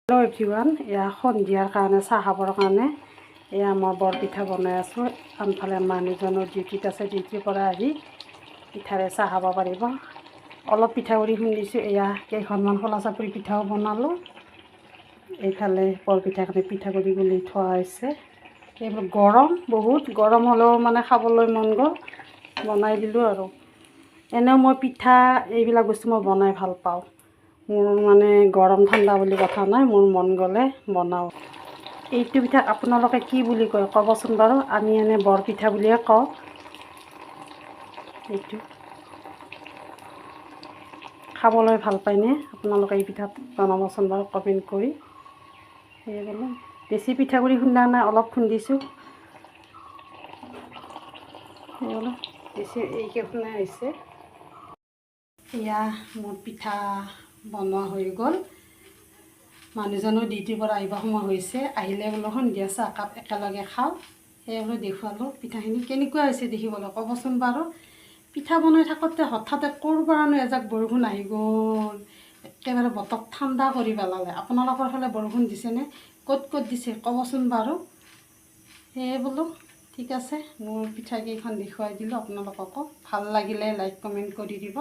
Hello' everyone, এয়া সন্ধিয়াৰ কাৰণে চাহ খাবৰ কাৰণে এয়া মই বৰপিঠা বনাই আছোঁ। আনফালে মানুহজনৰ ডিউটিত আছে, ডিউটিৰ পৰা আহি পিঠাৰে চাহ খাব পাৰিব। অলপ পিঠাগুড়ি খুন্দিছোঁ, এয়া কেইখনমান খোলা চাপৰি পিঠাও বনালোঁ। এইফালে বৰপিঠাখিনি পিঠাগুড়ি গুলি থোৱা হৈছে। এইবোৰ গৰম, বহুত গৰম হ'লেও মানে খাবলৈ মন গ'ল, বনাই দিলোঁ আৰু। এনেও মই পিঠা এইবিলাক বস্তু মই বনাই ভাল পাওঁ। মোৰ মানে গৰম ঠাণ্ডা বুলি কথা নাই, মোৰ মন গ'লে বনাওঁ। এইটো পিঠাক আপোনালোকে কি বুলি কয় ক'বচোন বাৰু। আমি এনে বৰপিঠা বুলিয়ে কওঁ। এইটো খাবলৈ ভাল পায়নে আপোনালোকে? এই পিঠাত জনাবচোন বাৰু কমেণ্ট কৰি। সেয়ে বোলো বেছি পিঠাগুড়ি খুন্দা নাই, অলপ খুন্দিছোঁ। সেয়ে বোলো বেছি এইকেইখনে হৈছে। এয়া মোৰ পিঠা বনোৱা হৈ গ'ল। মানুহজনৰ ডিউটিৰ পৰা আহিব সময় হৈছে, আহিলে বোলো সন্ধিয়া চাহকাপ একেলগে খাওঁ। সেয়ে বোলো দেখুৱালোঁ পিঠাখিনি কেনেকুৱা হৈছে দেখিবলৈ ক'বচোন বাৰু। পিঠা বনাই থাকোঁতে হঠাতে ক'ৰ পৰানো এজাক বৰষুণ আহি গ'ল, একেবাৰে বতৰ ঠাণ্ডা কৰি পেলালে। আপোনালোকৰ ফালে বৰষুণ দিছেনে? ক'ত ক'ত দিছে ক'বচোন বাৰু। সেয়ে বোলো ঠিক আছে, মোৰ পিঠাকেইখন দেখুৱাই দিলোঁ আপোনালোককো। ভাল লাগিলে লাইক কমেণ্ট কৰি দিব।